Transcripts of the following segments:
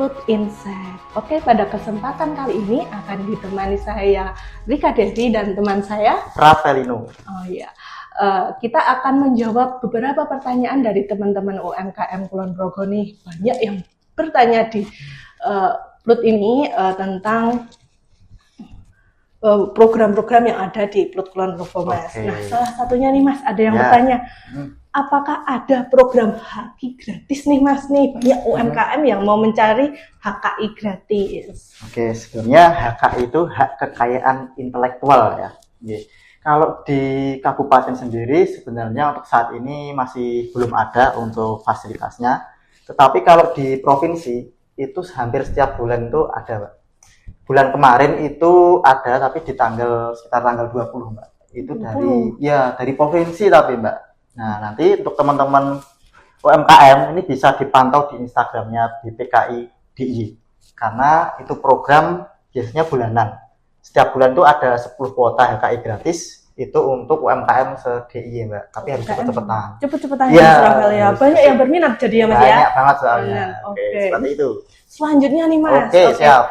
Food Insight. Oke, pada kesempatan kali ini akan ditemani saya Rika Devi dan teman saya Ravelino. Oh iya, kita akan menjawab beberapa pertanyaan dari teman-teman UMKM Kulon Progo nih. Banyak yang bertanya di Plut ini tentang program-program yang ada di Plut Kulon Progo, Mas. Okay. Nah, salah satunya nih, Mas, ada yang bertanya, apakah ada program HKI gratis nih, Mas? Nih, banyak UMKM yang mau mencari HKI gratis. Oke, sebenarnya HKI itu hak kekayaan intelektual ya. Kalau di kabupaten sendiri sebenarnya untuk saat ini masih belum ada untuk fasilitasnya. Tetapi kalau di provinsi itu hampir setiap bulan itu ada, Mbak. Bulan kemarin itu ada, tapi di sekitar tanggal 20, Mbak. Itu dari provinsi tapi, Mbak. Nah, nanti untuk teman-teman UMKM ini bisa dipantau di Instagramnya BPKI DIY. Karena itu program biasanya bulanan. Setiap bulan itu ada 10 kuota HKI gratis itu untuk UMKM se-DIY, Mbak. Tapi harus cepet-cepetan. Cepet-cepetan ya. Banyak yang berminat jadi ya, Mas ya. Banyak banget soalnya. Oke, seperti itu. Selanjutnya nih, Mas. Oke, siap.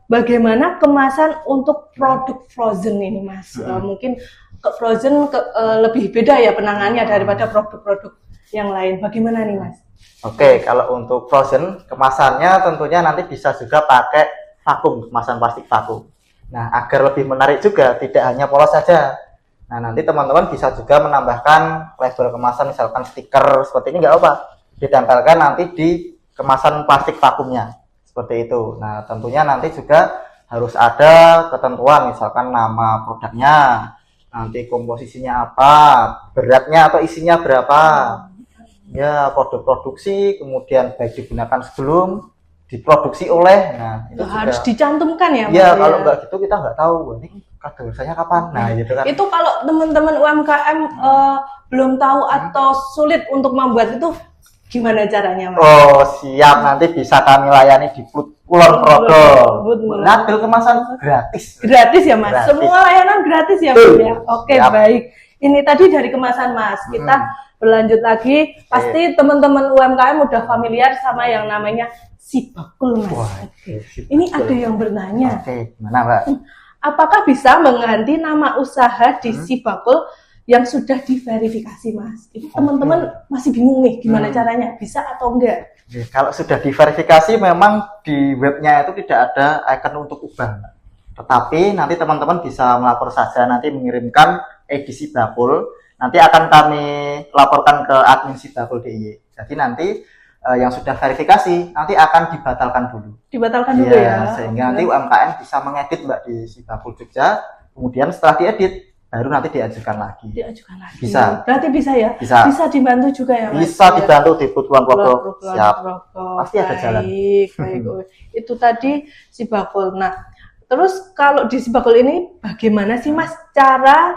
Bagaimana kemasan untuk produk frozen ini, Mas? Mungkin ke frozen lebih beda ya penanganannya daripada produk-produk yang lain. Bagaimana nih, Mas? Oke, kalau untuk frozen kemasannya tentunya nanti bisa juga pakai vakum, kemasan plastik vakum. Nah, agar lebih menarik juga, tidak hanya polos saja. Nah, nanti teman-teman bisa juga menambahkan label kemasan, misalkan stiker seperti ini, nggak apa, ditempelkan nanti di kemasan plastik vakumnya. Seperti itu. Nah, tentunya nanti juga harus ada ketentuan, misalkan nama produknya, nanti komposisinya apa, beratnya atau isinya berapa, ya kode produksi, kemudian baik digunakan sebelum, diproduksi oleh, nah itu harus juga dicantumkan ya, Mas. Iya, kalau nggak gitu kita nggak tahu ini kadaluarsanya kapan. Nah, gitu kan. Itu kalau teman-teman UMKM belum tahu atau sulit untuk membuat itu, gimana caranya, Mas? Oh, siap, nanti bisa kami layani di Plut Kulon Progo. Label kemasan gratis. Gratis ya, Mas? Gratis. Semua layanan gratis ya, Mas ya? Oke, baik. Ini tadi dari kemasan, Mas. Kita berlanjut lagi. Pasti teman-teman UMKM udah familiar sama yang namanya Sibakul, Mas. Wah, ini ada yang bertanya. Oke, gimana, Mbak? Apakah bisa mengganti nama usaha di Sibakul yang sudah diverifikasi, Mas? Ini teman-teman masih bingung nih gimana caranya, bisa atau enggak? Kalau sudah diverifikasi memang di webnya itu tidak ada icon untuk ubah, tetapi nanti teman-teman bisa melapor saja, nanti mengirimkan edisi Sibakul, nanti akan kami laporkan ke admin Sibakul DIY. Jadi nanti yang sudah verifikasi nanti akan dibatalkan dulu. Dibatalkan dulu ya. Sehingga nanti UMKM bisa mengedit, Mbak, di Sibakul Jogja, kemudian setelah diedit baru nanti diajukan lagi. Diajukan lagi. Bisa. Berarti bisa ya? Bisa. Bisa dibantu juga ya, Mas? Bisa dibantu di Plut Kulon Progo. Siap. Pasti ada jalan. Baik. Itu tadi Sibakul. Nah, terus kalau di Sibakul ini bagaimana sih, Mas, cara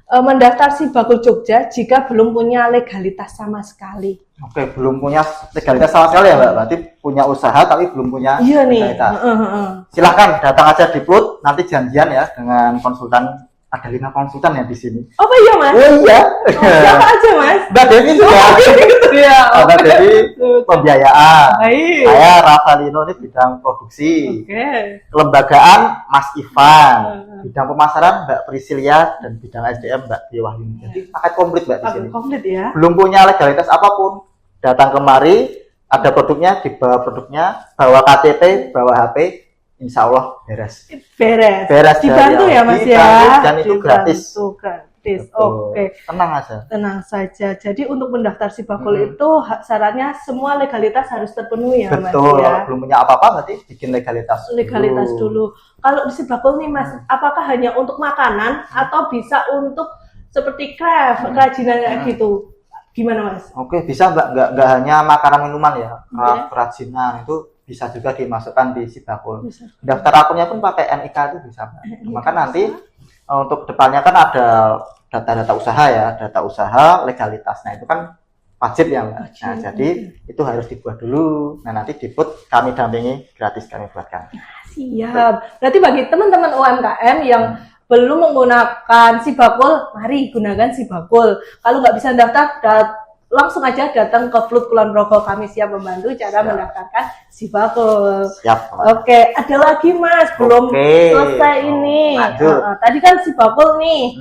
mendaftar Sibakul Jogja jika belum punya legalitas sama sekali? Oke, belum punya legalitas sama sekali ya, Mbak. Berarti punya usaha tapi belum punya legalitas. Silahkan datang aja di Plut, nanti janjian ya dengan konsultan. Ada 5 konsultan ya di sini. Oh iya, Mas? Oh iya. Siapa aja, Mas? Mbak Devi juga. Iya. Mbak Devi pembiayaan. Baik. Saya Ravelino ini bidang produksi. Oke. Kelembagaan Mas Ivan. Bidang pemasaran Mbak Priscilia dan bidang SDM Mbak Dewahyuni. Jadi paket komplit, Mbak, di sini. Komplit ya. Belum punya legalitas apapun, datang kemari, ada produknya, dibawa produknya, bawa KTP, bawa HP. Insya Allah beres. Dibantu ya, Mas ya. Dan itu gratis. Oke. Tenang aja. Tenang saja. Jadi untuk mendaftar Sibakul itu syaratnya semua legalitas harus terpenuhi ya, Mas. Betul. Ya? Belum punya apa-apa berarti bikin legalitas. Legalitas dulu. Kalau di Sibakul nih, Mas, apakah hanya untuk makanan atau bisa untuk seperti craft, kerajinan kayak gitu? Gimana, Mas? Oke, bisa, Mbak. Nggak hanya makanan minuman ya. Kerajinan itu bisa juga dimasukkan di Sibakul. Daftar akunnya pun pakai NIK itu bisa, Mbak. Maka nanti untuk depannya kan ada data-data usaha ya, data usaha legalitas. Nah, itu kan wajib ya, Mbak. Nah, jadi itu harus dibuat dulu. Nah, nanti di Plut kami dampingi, gratis kami buatkan. Siap. Berarti bagi teman-teman UMKM yang belum menggunakan Sibakul, mari gunakan Sibakul. Kalau nggak bisa daftar, langsung aja datang ke Flut Kulon Progo. Kami siap membantu cara mendaftarkan si bakul. Siap. Oke, ada lagi Mas, belum selesai ini. Tadi kan si bakul nih.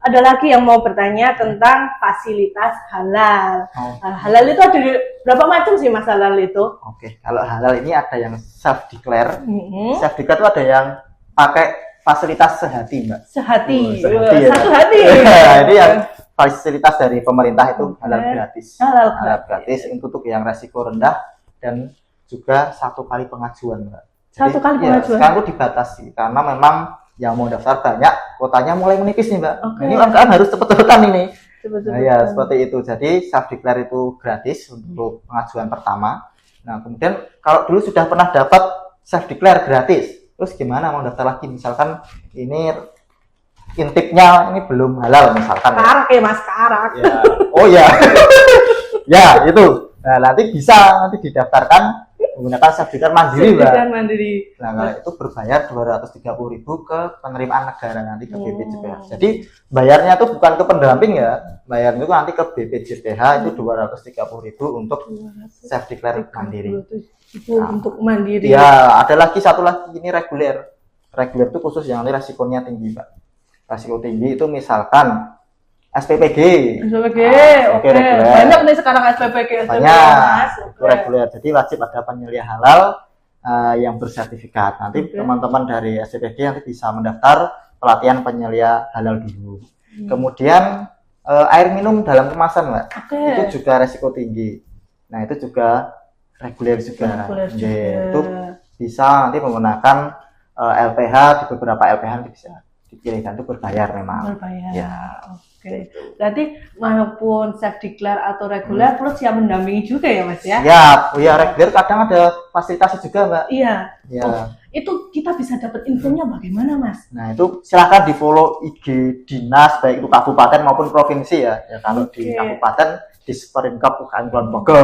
Ada lagi yang mau bertanya tentang fasilitas halal. Halal itu ada berapa macam sih Mas halal itu? Oke, kalau halal ini ada yang self declare. Self declare itu ada yang pakai fasilitas sehati, Mbak. Sehati. Satu hati. Ini yang fasilitas dari pemerintah itu halal gratis. Halal gratis untuk yang resiko rendah dan juga 1 kali pengajuan, Mbak. Jadi, 1 kali pengajuan. Sekarang itu dibatasi karena memang yang mau daftar banyak, kuotanya mulai menipis nih, Mbak. Ini UMKM harus cepet-cepetan ini. Nah, ya seperti itu. Jadi self declare itu gratis untuk pengajuan pertama. Nah, kemudian kalau dulu sudah pernah dapat self declare gratis, terus gimana mau daftar lagi? Misalkan ini intipnya ini belum halal misalkan. Karak ya Mas, karak. Ya. Oh ya. Ya, itu. Nah, nanti bisa didaftarkan menggunakan self declare mandiri, Mbak. Mandiri. Nah, kalau itu berbayar 230.000 ke penerimaan negara nanti ke BPJPH. Jadi bayarnya itu bukan ke pendamping ya, bayarnya itu nanti ke BPJPH itu 230.000 untuk self declare mandiri. Itu untuk mandiri. Ya, ada lagi satu lagi ini reguler. Reguler itu khusus yang nanti resikonya tinggi, Mbak. Resiko tinggi itu misalkan SPPG. SPPG, oke. Banyak nih sekarang SPPG. Banyak. Itu reguler. Jadi wajib ada penyelia halal yang bersertifikat. Nanti teman-teman dari SPPG nanti bisa mendaftar pelatihan penyelia halal dulu. Kemudian air minum dalam kemasan, Mbak. Itu juga resiko tinggi. Nah, itu juga reguler juga. Itu bisa nanti menggunakan LPH, di beberapa LPH nanti bisa dipilihkan, itu berbayar memang. Berbayar. Ya. Oke. Berarti maupun self declare atau reguler perlu siap mendampingi juga ya Mas ya? Siap. Oh ya, reguler kadang ada fasilitasnya juga, Mbak. Iya. Ya. Itu kita bisa dapat infonya bagaimana Mas? Nah, itu silakan di-follow IG dinas baik itu kabupaten maupun provinsi ya. Ya kalau di kabupaten di Sperintkop UKM Kulon Progo.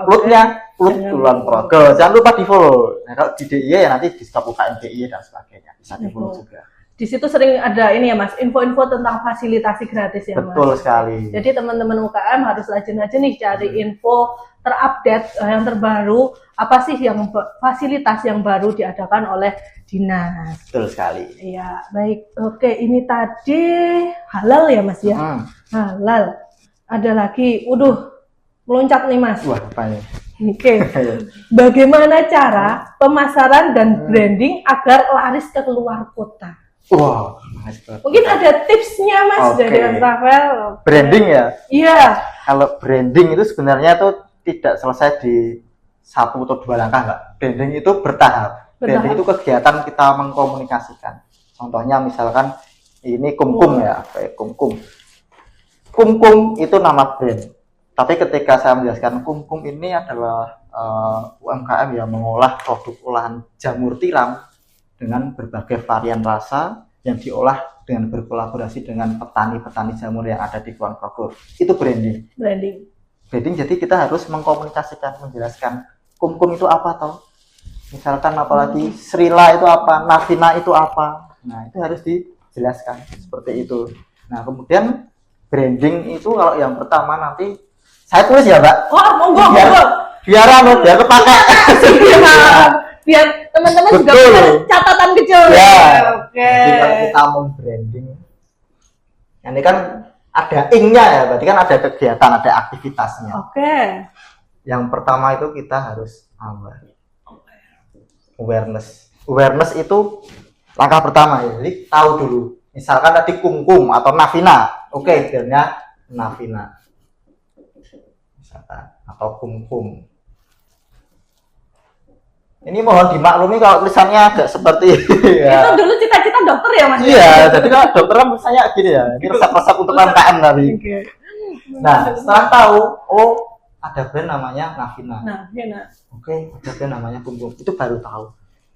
Flutnya Flut Kulon Progo. Jangan lupa di-follow. Nah, kalau di DIY ya nanti di UKM DIY dan sebagainya bisa di-follow juga. Di situ sering ada ini ya Mas, info-info tentang fasilitasi gratis ya Mas. Betul sekali. Jadi teman-teman UKM harus rajin-rajin nih cari info terupdate yang terbaru, apa sih yang fasilitas yang baru diadakan oleh dinas. Betul sekali. Iya, baik. Oke, ini tadi halal ya Mas ya? Halal. Ada lagi, meloncat nih Mas. Wah, apa ini? Oke. Bagaimana cara pemasaran dan branding agar laris ke luar kota? Wah, mungkin ada tipsnya Mas dari Mas Rafael. Branding ya? Iya. Kalau branding itu sebenarnya tuh tidak selesai di 1 atau 2 langkah, Mbak. Branding itu bertahap. Branding itu kegiatan kita mengkomunikasikan. Contohnya misalkan ini kumkum ya, kayak kumkum. Kumkum itu nama brand. Tapi ketika saya menjelaskan kumkum ini adalah UMKM yang mengolah produk olahan jamur tiram dengan berbagai varian rasa yang diolah dengan berkolaborasi dengan petani-petani jamur yang ada di Kulon Progo. Itu branding. Branding jadi kita harus mengkomunikasikan, menjelaskan kumkum itu apa toh. Misalkan apalagi Srila itu apa, Navina itu apa. Nah, itu harus dijelaskan seperti itu. Nah, kemudian branding itu kalau yang pertama nanti saya tulis ya, Mbak. Oh, monggo. Biar kepake. Biar teman-teman juga punya catatan kecil ya. Oke. Jadi kalau kita mau branding, ini kan ada ing-nya ya, berarti kan ada kegiatan, ada aktivitasnya. Oke. Yang pertama itu kita harus awareness. Awareness itu langkah pertama ya. Jadi tahu dulu. Misalkan tadi kumkum atau Navina, oke, brandnya Navina. Misalkan atau kumkum. Ini mohon dimaklumi kalau tulisannya agak seperti ya. Itu dulu cita-cita dokter ya Mas? Iya, jadi kalau dokter kan misalnya gini ya, ini resep-resep untuk UMKM tadi. Nah, setelah tahu, ada brand namanya Navina. Oke, ada brand namanya kumkum. Itu baru tahu.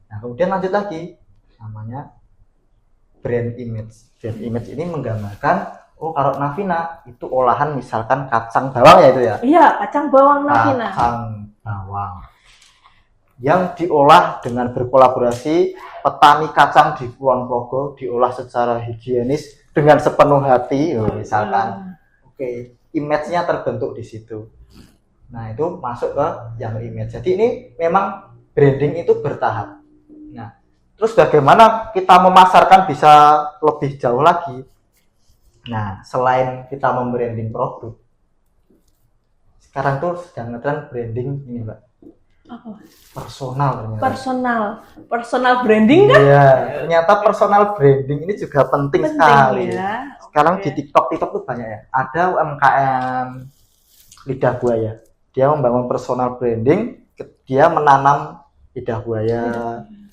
Nah, kemudian lanjut lagi, namanya brand image. Brand image ini menggambarkan, kalau Navina itu olahan misalkan kacang bawang ya itu ya? Iya, kacang bawang Navina. Kacang bawang yang diolah dengan berkolaborasi petani kacang di Kulon Progo, diolah secara higienis dengan sepenuh hati, misalkan. Oke, image-nya terbentuk di situ. Nah, itu masuk ke yang image. Jadi ini memang branding itu bertahap. Nah, terus bagaimana kita memasarkan bisa lebih jauh lagi? Nah, selain kita membranding produk, sekarang tuh sedang ngetren branding ini, Mbak. Apa? Personal ternyata. Personal branding kan? Iya, ternyata personal branding ini juga penting sekali. Ya. Sekarang di TikTok tuh banyak ya. Ada UMKM lidah buaya. Dia membangun personal branding, dia menanam lidah buaya,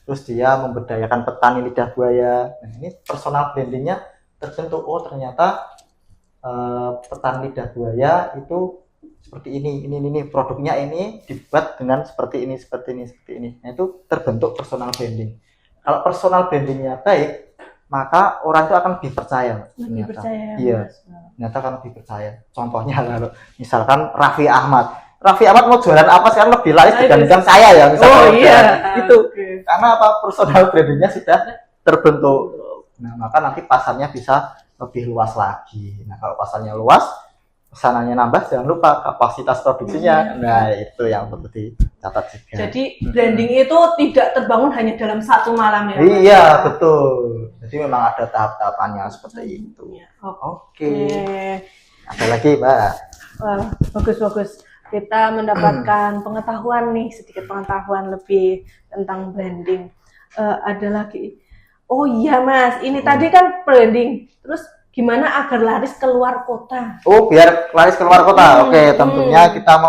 terus dia memberdayakan petani lidah buaya. Nah, ini personal brandingnya terbentuk. Oh, ternyata petani lidah buaya itu seperti ini produknya ini dibuat dengan seperti ini. Nah, itu terbentuk personal branding. Kalau personal brandingnya baik, maka orang itu akan lebih percaya. Lebih percaya. Iya, ternyata akan lebih percaya. Contohnya kalau misalkan Raffi Ahmad mau jualan apa sekarang lebih laris dibandingkan saya ya misalkan. Oh iya. Itu karena apa, personal brandingnya sudah terbentuk. Nah, maka nanti pasarnya bisa lebih luas lagi. Nah, kalau pasarnya luas, pesanannya nambah, jangan lupa kapasitas produksinya. Nah, itu yang perlu dicatat juga. Jadi branding itu tidak terbangun hanya dalam satu malam ya? Iya, betul. Jadi memang ada tahap-tahapannya seperti itu. Oke. Ada lagi, Mbak? Wah, bagus. Kita mendapatkan pengetahuan nih, sedikit pengetahuan lebih tentang branding. Ada lagi. Oh iya, Mas. Ini tadi kan branding. Terus gimana agar laris keluar kota? Oh, biar laris keluar kota. Oke, tentunya kita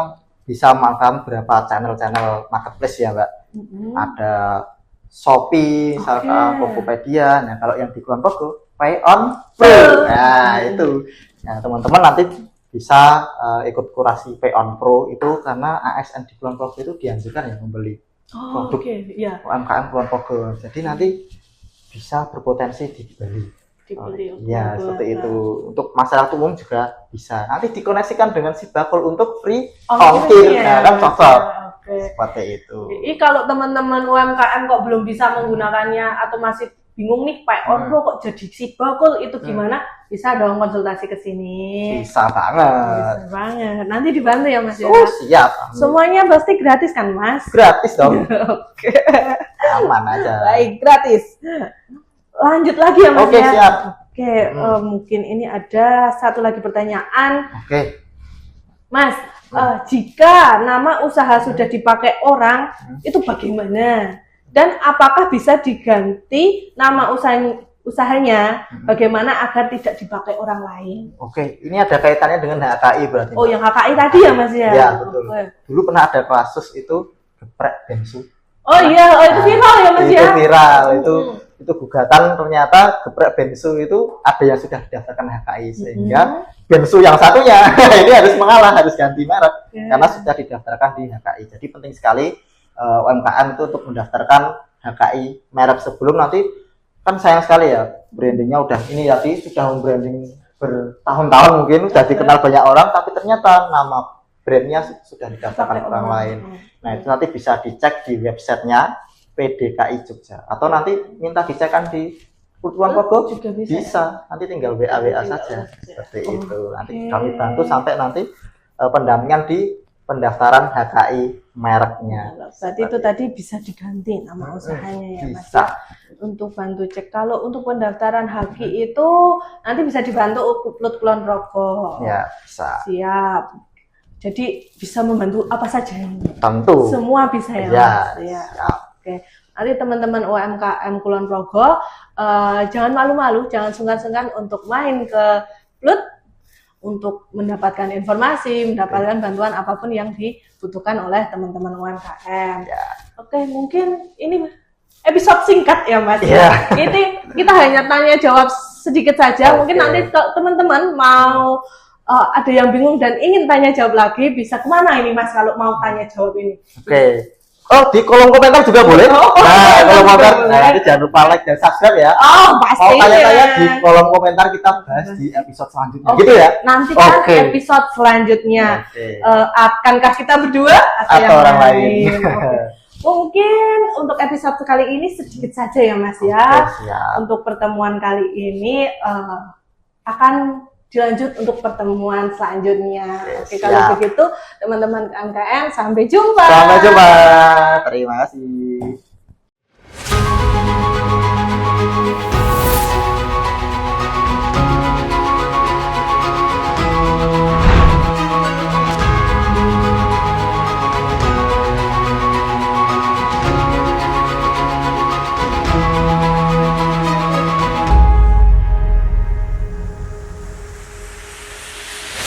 bisa menggunakan beberapa channel marketplace ya, Mbak. Ada Shopee, misalkan Tokopedia. Nah, kalau yang di Kulon Progo, Pay on Pro. Nah, itu. Nah, teman-teman nanti bisa ikut kurasi Pay on Pro itu karena ASN di Kulon Progo itu dianjurkan ya membeli produk UMKM Kulon Progo. Jadi nanti bisa berpotensi dibeli. Ya, seperti itu. Untuk masyarakat umum juga bisa. Nanti dikoneksikan dengan si bakul untuk free ongkir. Nah, kan cocok. Seperti itu. Jadi kalau teman-teman UMKM kok belum bisa menggunakannya atau masih bingung nih Pay on Pro kok jadi si bakul itu gimana? Bisa dong konsultasi ke sini. Bisa banget. Nanti dibantu ya, Mas ya. Oh, siap. Semuanya pasti gratis kan, Mas? Gratis dong. Oke. Aman aja. Baik, gratis. Lanjut lagi ya, Mas. Oke, ya. siap. Oke, mungkin ini ada satu lagi pertanyaan. Oke. Mas, jika nama usaha sudah dipakai orang, itu bagaimana? Dan apakah bisa diganti nama usahanya? Bagaimana agar tidak dipakai orang lain? Oke, ini ada kaitannya dengan HKI berarti. Oh, yang HKI tadi ya, Mas ya? Ya, betul. Dulu pernah ada kasus itu geprek bensu. Oh iya, itu viral ya, Mas ya? Itu viral, itu gugatan ternyata geprek bensu itu ada yang sudah didaftarkan HKI sehingga bensu yang satunya ini harus mengalah, harus ganti merek karena sudah didaftarkan di HKI. Jadi penting sekali UMKM itu untuk mendaftarkan HKI merek sebelum nanti, kan sayang sekali ya brandingnya udah ini tadi sudah membranding bertahun-tahun mungkin sudah dikenal banyak orang tapi ternyata nama brandnya sudah didaftarkan orang lain. Nah, itu nanti bisa dicek di websitenya PDKI Jogja atau nanti minta dicekkan di Kulon Progo juga bisa. Nanti tinggal WA saja seperti itu. Nanti kami bantu sampai nanti pendampingan di pendaftaran HKI mereknya. Berarti itu tadi bisa diganti nama usahanya ya, Mas. Bisa. Untuk bantu cek. Kalau untuk pendaftaran HKI itu nanti bisa dibantu Upload Kulon Progo. Ya, bisa. Siap. Jadi bisa membantu apa saja? Tentu. Semua bisa ya, Mas. Ya. Oke. Nanti teman-teman UMKM Kulon Progo jangan malu-malu, jangan sungkan-sungkan untuk main ke Plut untuk mendapatkan informasi, mendapatkan bantuan apapun yang dibutuhkan oleh teman-teman UMKM. Ya. Oke, mungkin ini episode singkat ya, Mas. Ya. Ini kita hanya tanya jawab sedikit saja. Mungkin nanti teman-teman mau ada yang bingung dan ingin tanya jawab lagi, bisa kemana ini, Mas, kalau mau tanya jawab ini? Oke. Oh, di kolom komentar juga boleh. Nah, kolom komentar. Nah, nanti jangan lupa like dan subscribe ya. Oh, pasti. Mau tanya-tanya di kolom komentar, kita bahas di episode selanjutnya. Gitu ya? Nanti kan episode selanjutnya. Akankah kita berdua atau orang lain? Mungkin untuk episode kali ini sedikit saja ya, Mas ya. Siap. Untuk pertemuan kali ini akan dilanjut untuk pertemuan selanjutnya. Oke, Siap. kalau begitu teman-teman UMKM sampai jumpa. Sampai jumpa. Terima kasih.